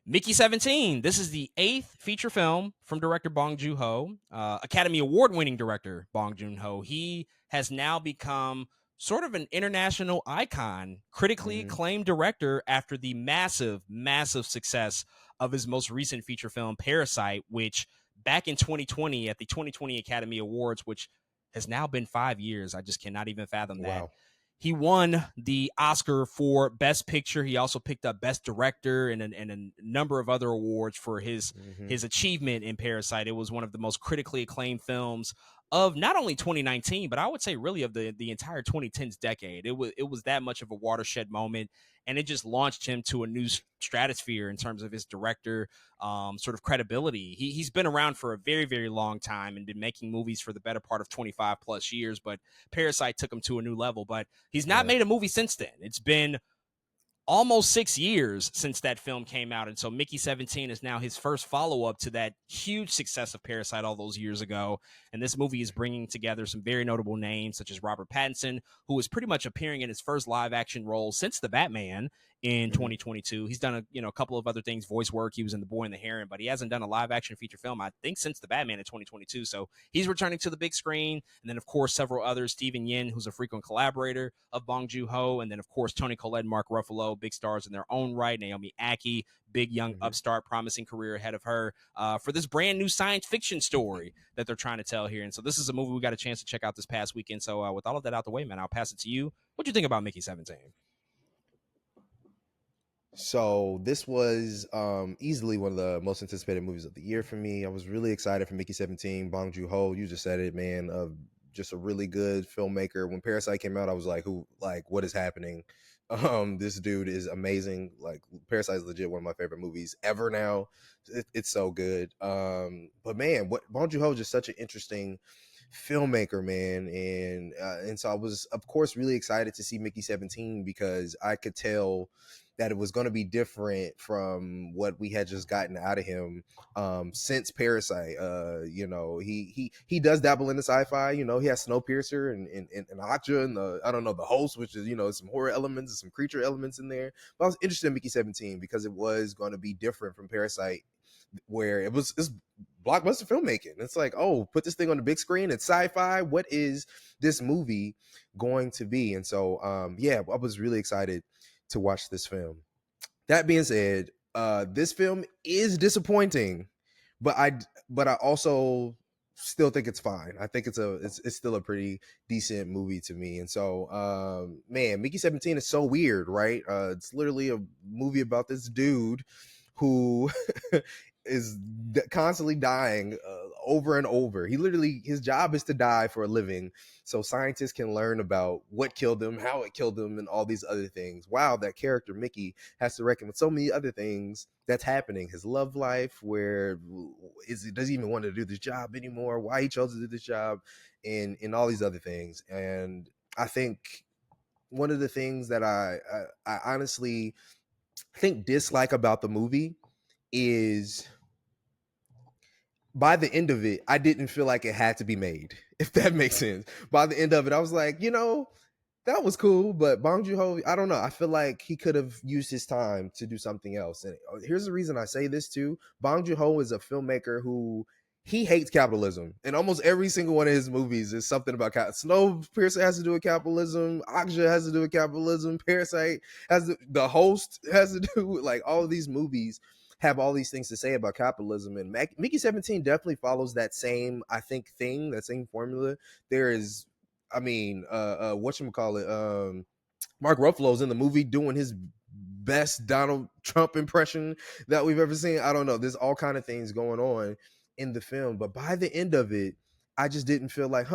Mickey 17. This is the 8th feature film from director Bong Joon-ho, Academy Award-winning director Bong Joon-ho. He has now become sort of an international icon, critically acclaimed director after the massive, massive success of his most recent feature film, Parasite, which back in 2020 at the 2020 Academy Awards, which has now been 5 years. I just cannot even fathom that. Wow. He won the Oscar for Best Picture. He also picked up Best Director and a number of other awards for his achievement in Parasite. It was one of the most critically acclaimed films of not only 2019, but I would say really of the entire 2010s decade. It was that much of a watershed moment, and it just launched him to a new stratosphere in terms of his director sort of credibility. He's been around for a very, very long time and been making movies for the better part of 25 plus years, but Parasite took him to a new level. But he's not made a movie since then. It's been almost 6 years since that film came out. And so Mickey 17 is now his first follow-up to that huge success of Parasite all those years ago. And this movie is bringing together some very notable names, such as Robert Pattinson, who is pretty much appearing in his first live-action role since The Batman in 2022. He's done a couple of other things, voice work. He was in The Boy and the Heron, but he hasn't done a live-action feature film, I think, since The Batman in 2022. So he's returning to the big screen. And then, of course, several others. Yeun, who's a frequent collaborator of Bong Joon-ho. And then, of course, Toni Collette and Mark Ruffalo, big stars in their own right. Naomi Ackie, big young upstart, promising career ahead of her for this brand new science fiction story that they're trying to tell here. And so this is a movie we got a chance to check out this past weekend. So with all of that out the way, man, I'll pass it to you. What do you think about Mickey 17? So this was easily one of the most anticipated movies of the year for me. I was really excited for Mickey 17. Bong Joon-ho, you just said it, man. Just a really good filmmaker. When Parasite came out, I was like, what is happening? This dude is amazing. Like, Parasite is legit one of my favorite movies ever now. It's so good. But man, what Bong Joon-ho is just such an interesting filmmaker, man. And so I was, of course, really excited to see Mickey 17 because I could tell that it was going to be different from what we had just gotten out of him since Parasite. He does dabble in the sci-fi. He has Snowpiercer and Akja and the Host, which is some horror elements and some creature elements in there. But I was interested in Mickey 17 because it was going to be different from Parasite, where it's blockbuster filmmaking. It's like, oh, put this thing on the big screen. It's sci-fi. What is this movie going to be? And so, I was really excited to watch this film. That being said, this film is disappointing, but I also still think it's fine. I think it's still a pretty decent movie to me. And so, man, Mickey 17 is so weird, right? It's literally a movie about this dude who is constantly dying over and over. His job is to die for a living, so scientists can learn about what killed him, how it killed him, and all these other things. Wow, that character Mickey has to reckon with so many other things that's happening. His love life, where does he even want to do this job anymore? Why he chose to do this job, and all these other things. And I think one of the things that I honestly think dislike about the movie is, by the end of it, I didn't feel like it had to be made, if that makes sense. By the end of it, I was like, that was cool, but Bong Joon-ho, I don't know. I feel like he could have used his time to do something else. And here's the reason I say this too. Bong Joon-ho is a filmmaker who he hates capitalism. And almost every single one of his movies is something about Snowpiercer has to do with capitalism. Akja has to do with capitalism. Parasite the Host has to do with, like, all of these movies have all these things to say about capitalism. And Mickey 17 definitely follows that same, I think, thing, that same formula. There is, whatchamacallit, Mark Ruffalo's in the movie doing his best Donald Trump impression that we've ever seen. I don't know. There's all kind of things going on in the film. But by the end of it, I just didn't feel like,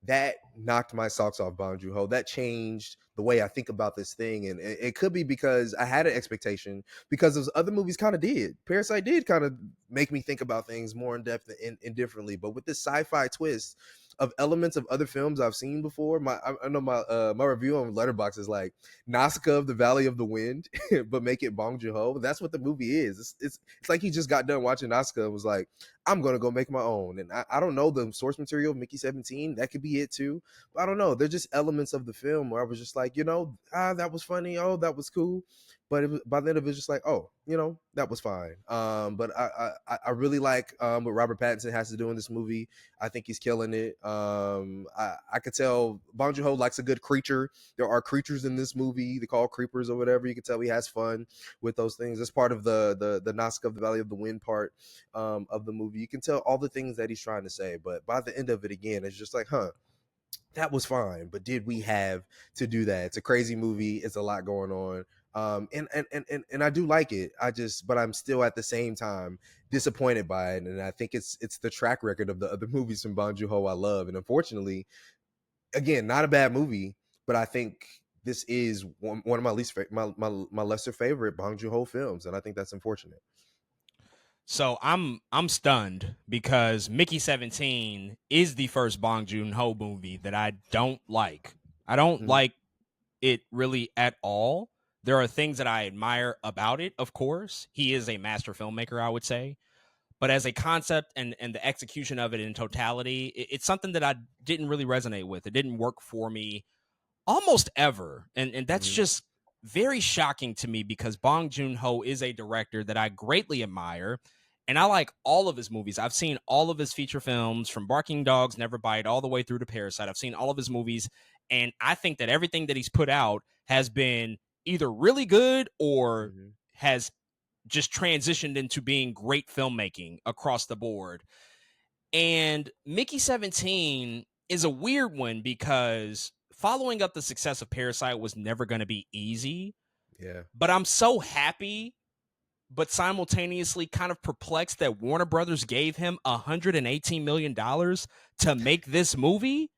that knocked my socks off, Bong Joon-ho. That changed the way I think about this thing. And it could be because I had an expectation, because those other movies kind of did. Parasite did kind of make me think about things more in depth and differently. But with this sci-fi twist of elements of other films I've seen before, I know my review on Letterboxd is like Nausicaa of the Valley of the Wind, but make it Bong Joon-ho. That's what the movie is. It's like he just got done watching Nausicaa and was like, I'm gonna go make my own. And I don't know the source material of Mickey 17. That could be it too. But I don't know. They're just elements of the film where I was just like, that was funny. Oh, that was cool. but it was, by then it was just like, oh, that was fine. But I really like what Robert Pattinson has to do in this movie. I think he's killing it. I could tell Bong Joon-ho likes a good creature. There are creatures in this movie. They call creepers or whatever. You can tell he has fun with those things. That's part of the Nazca of the Valley of the Wind part of the movie. You can tell all the things that he's trying to say, but by the end of it, again, it's just like, that was fine, but did we have to do that? It's a crazy movie. It's a lot going on. And I do like it. But I'm still at the same time disappointed by it. And I think it's the track record of the other movies from Bong Joon-ho I love. And unfortunately, again, not a bad movie, but I think this is one of my my lesser favorite Bong Joon-ho films, and I think that's unfortunate. So I'm stunned because Mickey 17 is the first Bong Joon-ho movie that I don't like. I don't like it really at all. There are things that I admire about it, of course. He is a master filmmaker, I would say. But as a concept and the execution of it in totality, it's something that I didn't really resonate with. It didn't work for me almost ever. And that's Mm-hmm. just very shocking to me because Bong Joon-ho is a director that I greatly admire. And I like all of his movies. I've seen all of his feature films from Barking Dogs, Never Bite, all the way through to Parasite. I've seen all of his movies. And I think that everything that he's put out has been either really good or Mm-hmm. has just transitioned into being great filmmaking across the board. And Mickey 17 is a weird one because following up the success of Parasite was never going to be easy. Yeah. But I'm so happy, but simultaneously kind of perplexed that Warner Brothers gave him $118 million to make this movie.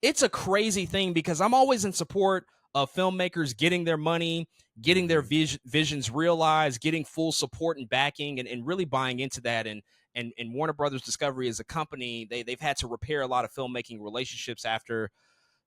It's a crazy thing because I'm always in support of filmmakers getting their money, getting their Mm-hmm. visions realized, getting full support and backing, and really buying into that. And Warner Brothers Discovery as a company, they've had to repair a lot of filmmaking relationships after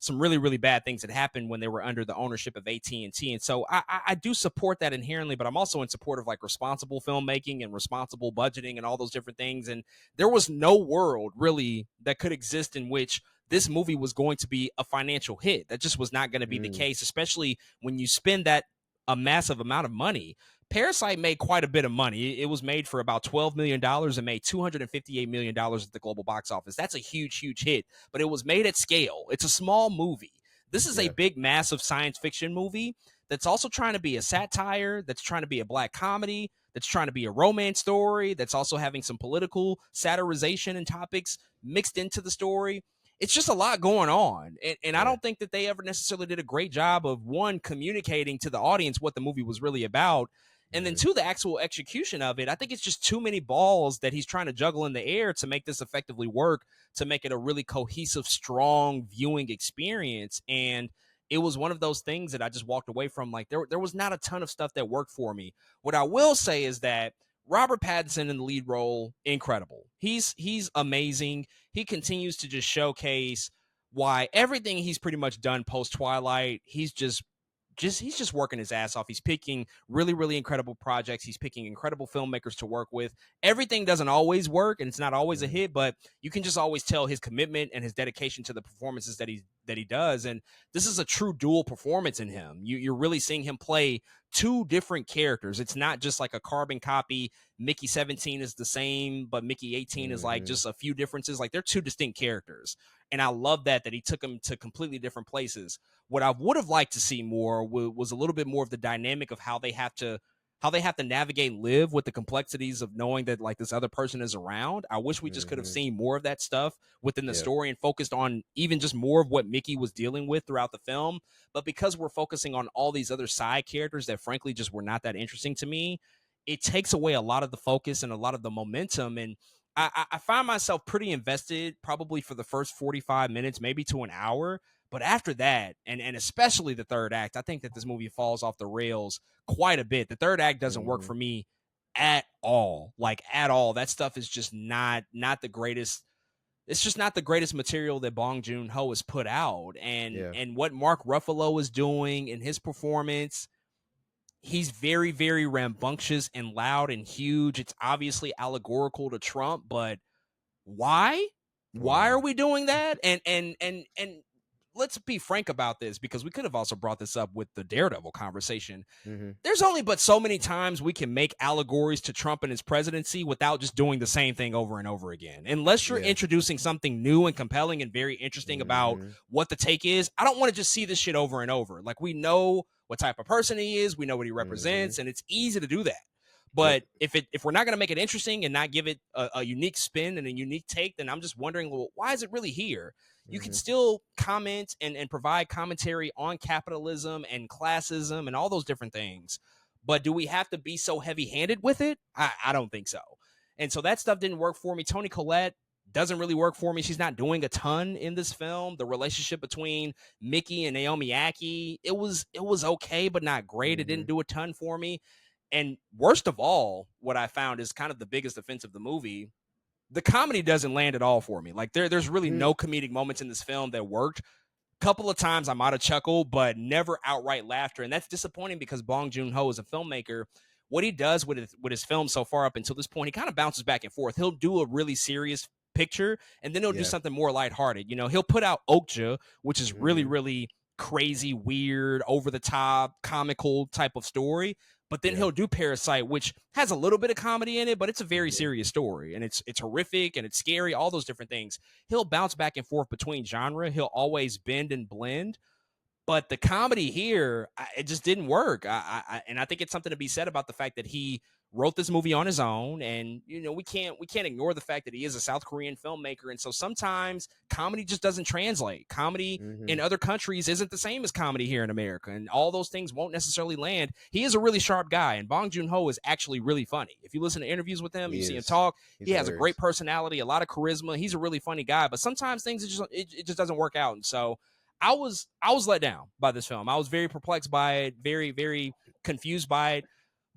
some really, really bad things that happened when they were under the ownership of AT&T. And so I do support that inherently, but I'm also in support of like responsible filmmaking and responsible budgeting and all those different things. And there was no world really that could exist in which this movie was going to be a financial hit. That just was not going to be the Mm. case, especially when you spend that a massive amount of money. Parasite made quite a bit of money. It was made for about $12 million and made $258 million at the global box office. That's a huge, huge hit, but it was made at scale. It's a small movie. This is a Yeah. big, massive science fiction movie that's also trying to be a satire, that's trying to be a black comedy, that's trying to be a romance story, that's also having some political satirization and topics mixed into the story. It's just a lot going on. And I Yeah. don't think that they ever necessarily did a great job of, one, communicating to the audience what the movie was really about, and then Mm-hmm. two, the actual execution of it. I think it's just too many balls that he's trying to juggle in the air to make this effectively work, to make it a really cohesive, strong viewing experience. And it was one of those things that I just walked away from. Like there was not a ton of stuff that worked for me. What I will say is that Robert Pattinson in the lead role, incredible. He's amazing. He continues to just showcase why everything he's pretty much done post Twilight, he's just working his ass off. He's picking really, really incredible projects. He's picking incredible filmmakers to work with. Everything doesn't always work and it's not always a Mm-hmm. hit, but you can just always tell his commitment and his dedication to the performances that he does. And this is a true dual performance in him. You're really seeing him play two different characters. It's not just like a carbon copy. Mickey 17 is the same, but Mickey 18 is like Mm-hmm. just a few differences. Like they're two distinct characters. And I love that he took them to completely different places. What I would have liked to see more was a little bit more of the dynamic of how they have to navigate and live with the complexities of knowing that like this other person is around. I wish we just could have Mm-hmm. seen more of that stuff within the Yeah. story and focused on even just more of what Mickey was dealing with throughout the film. But because we're focusing on all these other side characters that frankly just were not that interesting to me, it takes away a lot of the focus and a lot of the momentum. And I find myself pretty invested probably for the first 45 minutes, maybe to an hour. But after that, and especially the third act, I think that this movie falls off the rails quite a bit. The third act doesn't work Mm-hmm. for me at all. Like at all. That stuff is just not the greatest. It's just not the greatest material that Bong Joon-ho has put out. And Yeah. what Mark Ruffalo is doing in his performance, he's very, very rambunctious and loud and huge. It's obviously allegorical to Trump, but why? Why Why? are we doing that? And let's be frank about this, because we could have also brought this up with the Daredevil conversation. Mm-hmm. There's only but so many times we can make allegories to Trump and his presidency without just doing the same thing over and over again. Unless you're introducing something new and compelling and very interesting about what the take is, I don't want to just see this shit over and over. Like, we know what type of person he is, we know what he represents, and it's easy to do that. But if we're not going to make it interesting and not give it a unique spin and a unique take, then I'm just wondering, well, why is it really here? You can still comment and provide commentary on capitalism and classism and all those different things. But do we have to be so heavy-handed with it? I don't think so. And so that stuff didn't work for me. Toni Collette doesn't really work for me. She's not doing a ton in this film. The relationship between Mickey and Naomi Ackie, it was okay, but not great. It didn't do a ton for me. And worst of all, what I found is kind of the biggest offense of the movie. The comedy doesn't land at all for me. Like, there's really no comedic moments in this film that worked. Couple of times I might have chuckled, but never outright laughter. And that's disappointing, because Bong Joon-ho is a filmmaker. What he does with his film so far up until this point, he kind of bounces back and forth. He'll do a really serious picture, and then he'll do something more lighthearted. You know, he'll put out Okja, which is really, really crazy, weird, over the top, comical type of story. But then he'll do Parasite, which has a little bit of comedy in it, but it's a very serious story, and it's horrific and it's scary, all those different things. He'll bounce back and forth between genre. He'll always bend and blend. But the comedy here, it just didn't work. And I think it's something to be said about the fact that he wrote this movie on his own. And, you know, we can't ignore the fact that he is a South Korean filmmaker. And so sometimes comedy just doesn't translate. Comedy in other countries isn't the same as comedy here in America. And all those things won't necessarily land. He is a really sharp guy. And Bong Joon-ho is actually really funny. If you listen to interviews with him, you see him talk, he has a great personality, a lot of charisma. He's a really funny guy. But sometimes things, it just doesn't work out. And so I was let down by this film. I was very perplexed by it, very, very confused by it.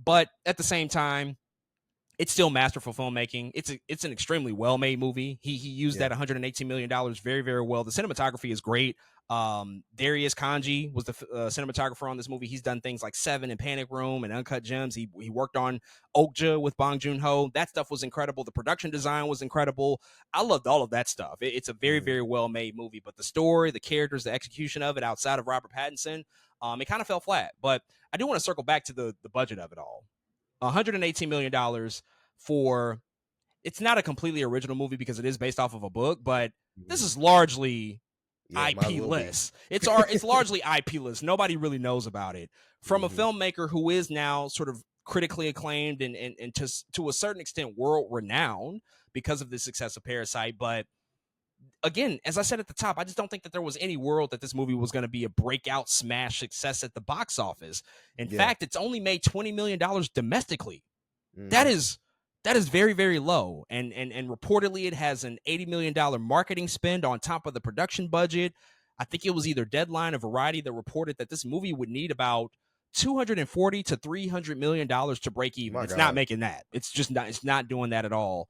But at the same time, it's still masterful filmmaking. It's an extremely well-made movie. He used that $118 million very, very well. The cinematography is great. Darius Kanji was the cinematographer on this movie. He's done things like Seven and Panic Room and Uncut Gems. He worked on Okja with Bong Joon-ho. That stuff was incredible. The production design was incredible. I loved all of that stuff. It's a very, very well-made movie. But the story, the characters, the execution of it outside of Robert Pattinson, it kind of fell flat. But I do want to circle back to the budget of it all. $118 million for, it's not a completely original movie because it is based off of a book, but this is largely IP-less. It's largely IP-less. Nobody really knows about it. From a filmmaker who is now sort of critically acclaimed and to a certain extent world-renowned because of the success of Parasite. But again, as I said at the top, I just don't think that there was any world that this movie was going to be a breakout smash success at the box office. In fact, it's only made $20 million domestically. That is very, very low. And reportedly it has an $80 million marketing spend on top of the production budget. I think it was either Deadline or Variety that reported that this movie would need about $240 to $300 million to break even. It's not making that. It's not doing that at all.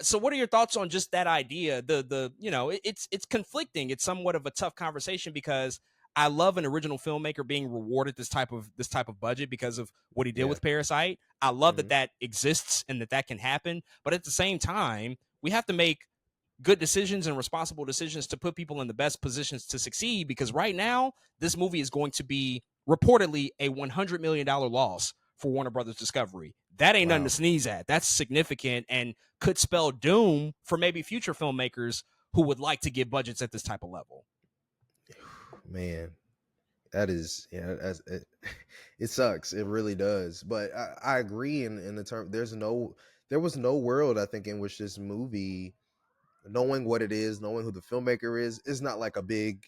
So what are your thoughts on just that idea? It's conflicting. It's somewhat of a tough conversation because I love an original filmmaker being rewarded this type of budget because of what he did with Parasite. I love that exists and that can happen. But at the same time, we have to make good decisions and responsible decisions to put people in the best positions to succeed, because right now this movie is going to be reportedly a $100 million loss for Warner Brothers Discovery. That ain't nothing to sneeze at. That's significant and could spell doom for maybe future filmmakers who would like to give budgets at this type of level. Man, that is, it sucks. It really does. But I agree in the term. There was no world, I think, in which this movie, knowing what it is, knowing who the filmmaker is not like a big,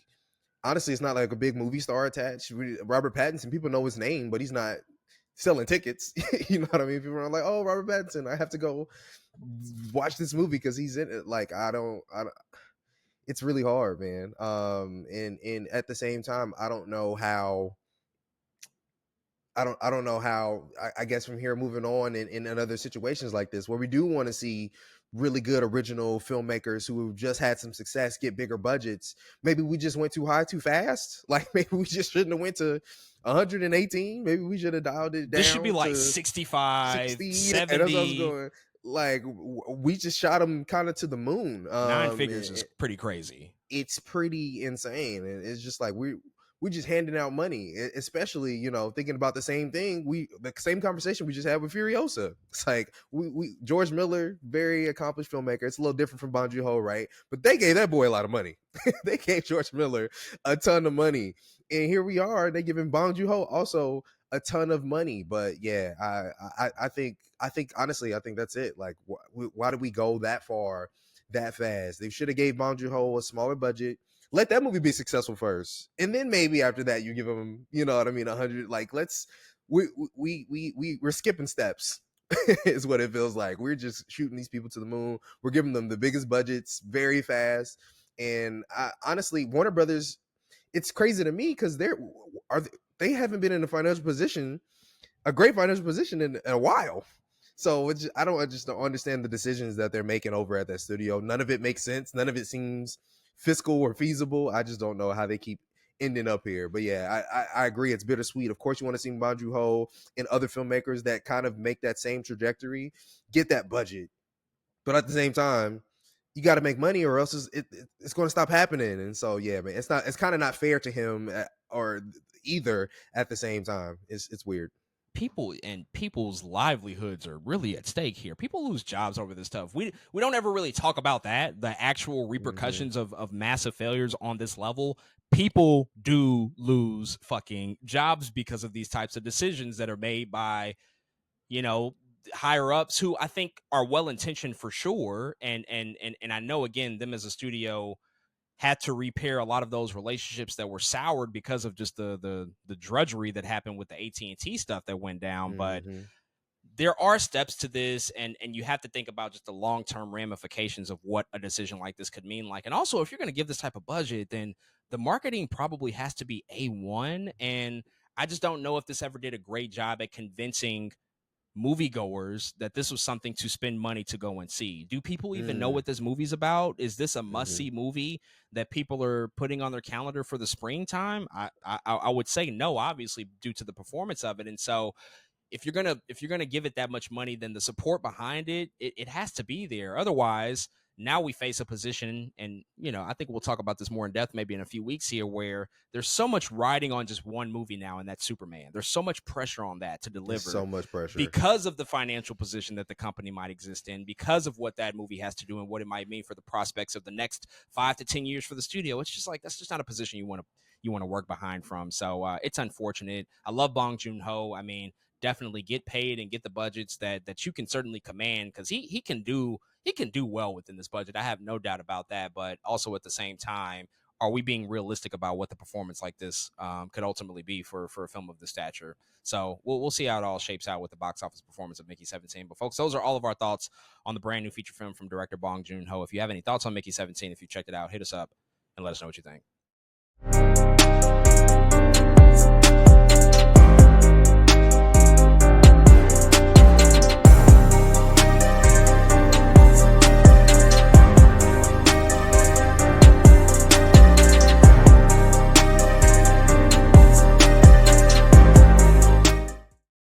honestly, it's not like a big movie star attached. Robert Pattinson, people know his name, but he's not selling tickets. You know what I mean? People are like, oh, Robert Pattinson, I have to go watch this movie because he's in it. Like, I don't it's really hard, man. And at the same time, I don't know how I guess from here moving on in other situations like this where we do want to see really good original filmmakers who have just had some success get bigger budgets. Maybe we just went too high too fast. Like, maybe we just shouldn't have went to 118. Maybe we should have dialed it down. This should be like 65, 60, 70. And that's what I was going. Like, we just shot them kind of to the moon. 9 figures is pretty crazy. it's pretty insane. And it's just like we're just handing out money, especially, you know, thinking about the same thing. The same conversation we just had with Furiosa. It's like we George Miller, very accomplished filmmaker. It's a little different from Bong Joon-ho, right? But they gave that boy a lot of money. They gave George Miller a ton of money, and here we are. They giving Bong Joon-ho also a ton of money. But yeah, I think honestly, I think that's it. Like, why did we go that far that fast? They should have gave Bong Joon-ho a smaller budget. Let that movie be successful first, and then maybe after that you give them, you know what I mean, 100. Like, we're skipping steps. Is what it feels like. We're just shooting these people to the moon. We're giving them the biggest budgets very fast. And honestly, Warner Brothers, it's crazy to me because they haven't been in a financial position, a great financial position in a while. So I just don't understand the decisions that they're making over at that studio. None of it makes sense. None of it seems fiscal or feasible. I just don't know how they keep ending up here. But yeah, I agree. It's bittersweet. Of course, you want to see Bong Joon-ho and other filmmakers that kind of make that same trajectory get that budget. But at the same time, you got to make money, or else it's going to stop happening. And so yeah, man, it's kind of not fair to him or either at the same time. It's weird. People's livelihoods are really at stake here. People lose jobs over this stuff. We don't ever really talk about that, the actual repercussions of massive failures on this level. People do lose fucking jobs because of these types of decisions that are made by, you know, higher ups who I think are well intentioned for sure. And I know, again, them as a studio had to repair a lot of those relationships that were soured because of just the drudgery that happened with the AT&T stuff that went down. But there are steps to this, and you have to think about just the long-term ramifications of what a decision like this could mean. Like, and also, if you're going to give this type of budget, then the marketing probably has to be A1. And I just don't know if this ever did a great job at convincing moviegoers that this was something to spend money to go and see. Do people even know what this movie's about? Is this a must-see movie that people are putting on their calendar for the springtime? I would say no, obviously, due to the performance of it. And so if you're gonna give it that much money, then the support behind it has to be there. Otherwise, now we face a position, and you know, I think we'll talk about this more in depth maybe in a few weeks here, where there's so much riding on just one movie now, and that's Superman. There's so much pressure on that to deliver. There's so much pressure because of the financial position that the company might exist in, because of what that movie has to do and what it might mean for the prospects of the next 5 to 10 years for the studio. It's just like, that's just not a position you want to work behind from. So it's unfortunate. I love Bong Joon-ho. I mean, definitely get paid and get the budgets that you can certainly command, because he can do well within this budget. I have no doubt about that. But also at the same time, are we being realistic about what the performance like this could ultimately be for a film of this stature? So we'll see how it all shapes out with the box office performance of Mickey 17. But folks, those are all of our thoughts on the brand new feature film from director Bong Joon-ho. If you have any thoughts on Mickey 17, if you checked it out, hit us up and let us know what you think.